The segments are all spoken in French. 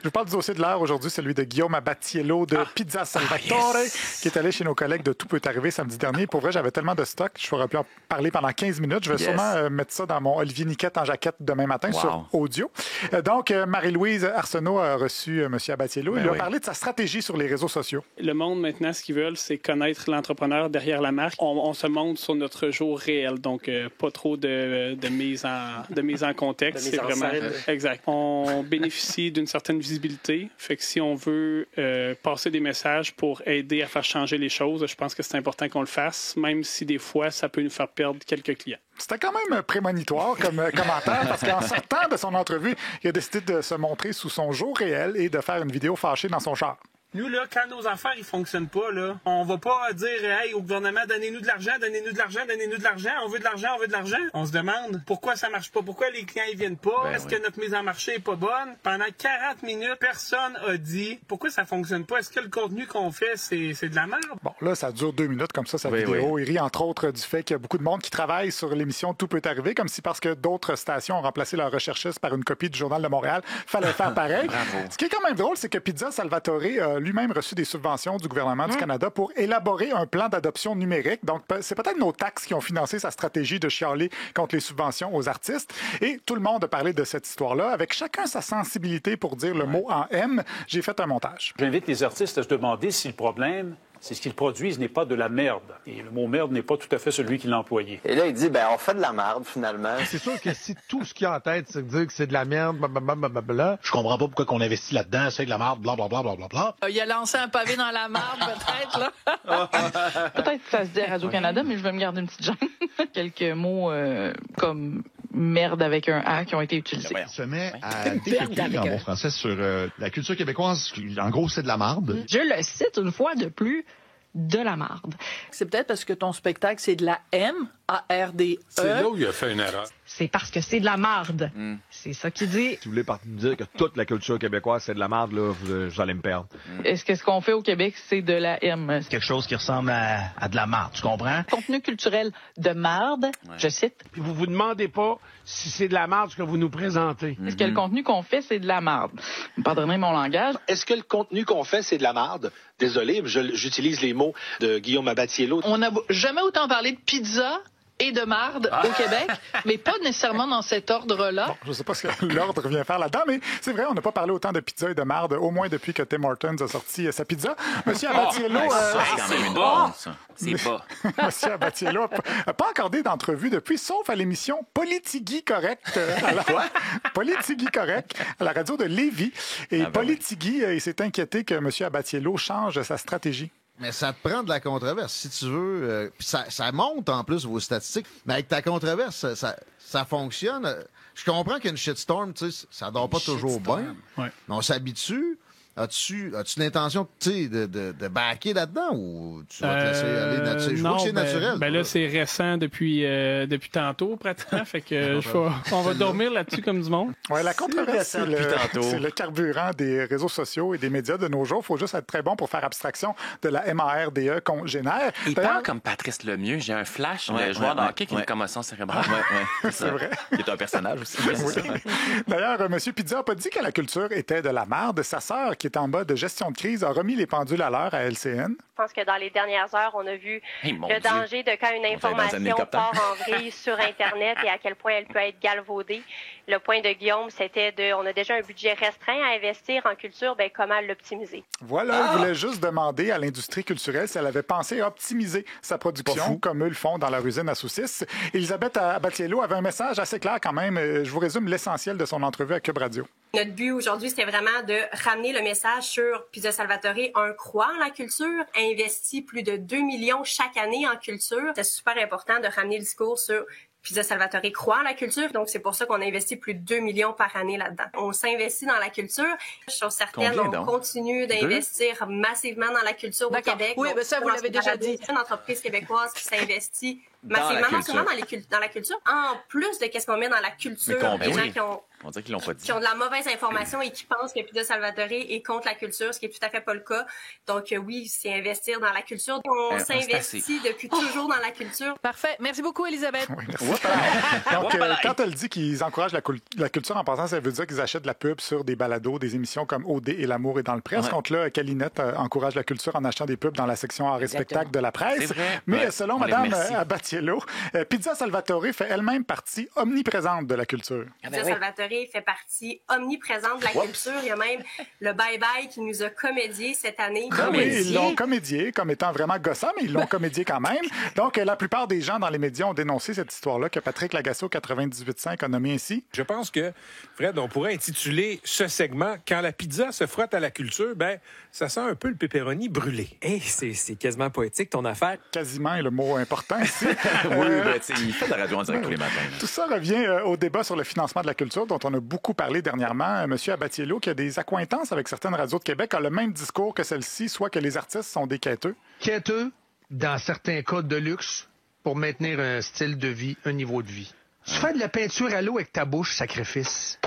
Je vous parle du dossier de l'heure aujourd'hui, celui de Guillaume Abatiello de Pizza Salvatore, qui est allé chez nos collègues de Tout peut arriver samedi dernier. Pour vrai, j'avais tellement de stock, je pourrais plus en parler pendant 15 minutes. Je vais sûrement mettre ça dans mon Olivier Niquette en jaquette demain matin sur audio. Donc, Marie-Louise Arsenault a reçu M. Abatiello. Il lui a parlé de sa stratégie sur les réseaux sociaux. Le monde, maintenant, ce qu'ils veulent, c'est connaître l'entrepreneur derrière la marque. On se montre sur notre jour réel, donc pas trop de mise en contexte. C'est vraiment exact. On bénéficie d'une certaine visibilité. Fait que si on veut passer des messages pour aider à faire changer les choses, je pense que c'est important qu'on le fasse, même si des fois, ça peut nous faire perdre quelques clients. C'était quand même prémonitoire comme commentaire parce qu'en sortant de son entrevue, il a décidé de se montrer sous son jour réel et de faire une vidéo fâchée dans son char. Nous, là, quand nos affaires ils fonctionnent pas, là, on va pas dire hey, au gouvernement, donnez-nous de l'argent, donnez-nous de l'argent, donnez-nous de l'argent, on veut de l'argent, on veut de l'argent. On se demande pourquoi ça marche pas, pourquoi les clients ils viennent pas, est-ce que notre mise en marché est pas bonne. Pendant 40 minutes, personne a dit pourquoi ça fonctionne pas. Est-ce que le contenu qu'on fait, c'est de la merde? Bon, là, ça dure 2 minutes comme ça, sa vidéo. Il rit entre autres du fait qu'il y a beaucoup de monde qui travaille sur l'émission Tout peut arriver, comme si parce que d'autres stations ont remplacé leur recherchiste par une copie du Journal de Montréal, fallait faire pareil. Ce qui est quand même drôle, c'est que Pizza Salvatore a lui-même reçu des subventions du gouvernement du Canada pour élaborer un plan d'adoption numérique. Donc, c'est peut-être nos taxes qui ont financé sa stratégie de chialer contre les subventions aux artistes. Et tout le monde a parlé de cette histoire-là, avec chacun sa sensibilité pour dire le mot en M. J'ai fait un montage. J'invite les artistes à se demander si le problème, c'est ce qu'ils produisent n'est pas de la merde. Et le mot merde n'est pas tout à fait celui qu'il a employé. Et là, il dit, on fait de la merde, finalement. C'est sûr que si tout ce qu'il y a en tête, c'est de dire que c'est de la merde, blablabla. Je comprends pas pourquoi qu'on investit là-dedans, c'est de la merde, blablabla. Il a lancé un pavé dans la merde, peut-être, là. Peut-être que ça se dit à Radio-Canada, mais je vais me garder une petite gêne. Quelques mots comme merde avec un A qui ont été utilisés. Il se met à déféquer en bon français sur la culture québécoise. En gros, c'est de la marde. Je le cite une fois de plus, de la marde. C'est peut-être parce que ton spectacle, c'est de la M-A-R-D-E. C'est là où il a fait une erreur. C'est parce que c'est de la marde. C'est ça qu'il dit. Si vous voulez me dire que toute la culture québécoise, c'est de la marde, là, vous allez me perdre. Est-ce que ce qu'on fait au Québec, c'est de la M? C'est quelque chose qui ressemble à de la marde, tu comprends? Contenu culturel de marde, je cite. Puis vous vous demandez pas si c'est de la marde ce que vous nous présentez. Est-ce que le contenu qu'on fait, c'est de la marde? Pardonnez mon langage. Est-ce que le contenu qu'on fait, c'est de la marde? Désolé, j'utilise les mots de Guillaume Abatiello. On n'a jamais autant parlé de pizza et de marde au Québec, mais pas nécessairement dans cet ordre-là. Bon, je ne sais pas ce que l'ordre vient faire là-dedans, mais c'est vrai, on n'a pas parlé autant de pizza et de marde, au moins depuis que Tim Hortons a sorti sa pizza. Monsieur Abatiello... c'est bon, ça. C'est pas. Monsieur Abatiello n'a pas accordé d'entrevue depuis, sauf à l'émission Politigui Correct. Politigui Correct, à la radio de Lévis. Et Politigui, il s'est inquiété que monsieur Abatiello change sa stratégie. Mais ça te prend de la controverse, si tu veux. Puis ça monte en plus vos statistiques. Mais avec ta controverse, ça fonctionne. Je comprends qu'une shitstorm, tu sais, ça dort pas toujours bien. Ouais. Mais on s'habitue. As-tu l'intention de backer là-dedans ou tu vas te laisser aller? Je vois que c'est naturel. Là, c'est récent depuis tantôt, pratiquement. Fait que on va dormir là-dessus comme du monde. Ouais, la controverse, c'est le carburant des réseaux sociaux et des médias de nos jours. Il faut juste être très bon pour faire abstraction de la MARDE qu'on génère. Il parle comme Patrice Lemieux. J'ai un flash de joueur de hockey qui a une commotion cérébrale. C'est vrai. Il est un personnage aussi. D'ailleurs, M. Pizza n'a pas dit que la culture était de la merde. Sa sœur, qui est en bas de gestion de crise, a remis les pendules à l'heure à LCN. Je pense que dans les dernières heures, on a vu le danger de quand une information part en vrille sur Internet et à quel point elle peut être galvaudée. Le point de Guillaume, c'était on a déjà un budget restreint à investir en culture, comment l'optimiser? Voilà, il voulait juste demander à l'industrie culturelle si elle avait pensé à optimiser sa production, comme eux le font dans leur usine à saucisses. Elisabeth Abatiello avait un message assez clair quand même. Je vous résume l'essentiel de son entrevue à Cube Radio. Notre but aujourd'hui, c'était vraiment de ramener le message sur Pizza Salvatore, un croit en la culture, investit plus de 2 millions chaque année en culture. C'est super important de ramener le discours sur Pizza Salvatore croit en la culture, donc c'est pour ça qu'on investit plus de 2 millions par année là-dedans. On s'investit dans la culture. Je suis certaine qu'on continue d'investir massivement dans la culture au Québec. Oui, mais ça, vous l'avez déjà dit. Une entreprise québécoise qui s'investit massivement, non seulement dans la culture, en plus de qu'est-ce qu'on met dans la culture. Les gens qui ont On dirait qu'ils l'ont pas dit. Qui ont de la mauvaise information et qui pensent que Pizza Salvatore est contre la culture, ce qui est tout à fait pas le cas. Donc oui, c'est investir dans la culture. On s'investit depuis toujours dans la culture. Parfait. Merci beaucoup, Elisabeth. Oui, merci. Donc, quand elle dit qu'ils encouragent la culture en passant, ça veut dire qu'ils achètent de la pub sur des balados, des émissions comme OD et L'amour est dans le presse. Donc là, Calinette encourage la culture en achetant des pubs dans la section art et spectacle de la presse. C'est vrai. Mais selon Mme Abatiello, Pizza Salvatore fait elle-même partie omniprésente de la culture. Pizza Salvatore fait partie omniprésente de la culture. Il y a même le bye-bye qui nous a comédié cette année. Oui, ils l'ont comédié comme étant vraiment gossant, mais ils l'ont comédié quand même. Donc, la plupart des gens dans les médias ont dénoncé cette histoire-là que Patrick Lagacé au 98.5 a nommé ainsi. Je pense que, Fred, on pourrait intituler ce segment « Quand la pizza se frotte à la culture », ben, ça sent un peu le pepperoni brûlé. Hey, c'est quasiment poétique, ton affaire. Quasiment est le mot important ici. Oui, ben, il fait de la radio en direct tous les matins. Tout ça revient au débat sur le financement de la culture dont on a beaucoup parlé dernièrement. Monsieur Abatiello, qui a des accointances avec certaines radios de Québec, a le même discours que celle-ci, soit que les artistes sont des quêteux. Quêteux, dans certains cas de luxe, pour maintenir un style de vie, un niveau de vie. Tu fais de la peinture à l'eau avec ta bouche, sacrifice.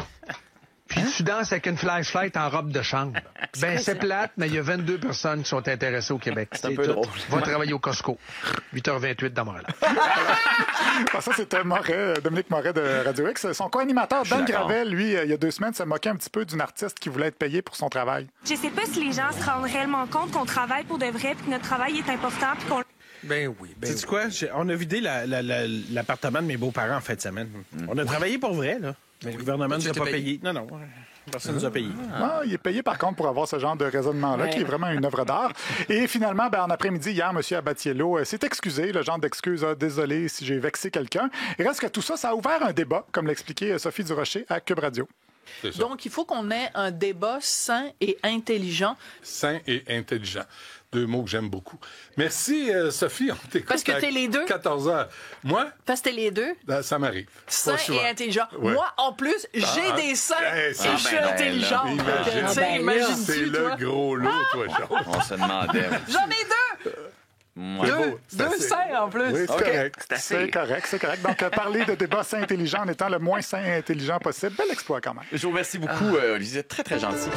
Puis tu danses avec une flashlight en robe de chambre. Ben, c'est plate, mais il y a 22 personnes qui sont intéressées au Québec. C'est un peu drôle. Va travailler au Costco. 8h28 dans Montréal. Ça, c'était Dominique Moret de Radio X. Son co-animateur, Dan Gravel, lui, il y a 2 semaines, se moquait un petit peu d'une artiste qui voulait être payée pour son travail. Je sais pas si les gens se rendent réellement compte qu'on travaille pour de vrai puis que notre travail est important puis qu'on... Ben oui. Sais-tu quoi? On a vidé l'appartement de mes beaux-parents en fin de semaine. On a travaillé pour vrai, là. Mais le gouvernement ne nous a pas payé. Non. Personne ne nous a payé. Ah, il est payé, par contre, pour avoir ce genre de raisonnement-là, qui est vraiment une œuvre d'art. Et finalement, en après-midi, hier, M. Abatiello s'est excusé, le genre d'excuse « Désolé si j'ai vexé quelqu'un ». Il reste que tout ça, ça a ouvert un débat, comme l'expliquait Sophie Durocher à Cube Radio. Donc, il faut qu'on ait un débat sain et intelligent. Sain et intelligent. 2 mots que j'aime beaucoup. Merci, Sophie. On t'écoute. Parce que t'es les deux. 14h. Moi? Parce que t'es les deux. Ça m'arrive. Sain et intelligent. Ouais. Moi, en plus, j'ai des seins et je suis intelligente. Imagine, c'est le gros lot, toi, Jean. On se demandait. J'en ai 2! Deux seins en plus. Oui, c'est correct. C'est correct. Donc, parler de débat sain intelligent en étant le moins sain et intelligent possible, bel exploit quand même. Je vous remercie beaucoup, Olivier. Très, très gentil.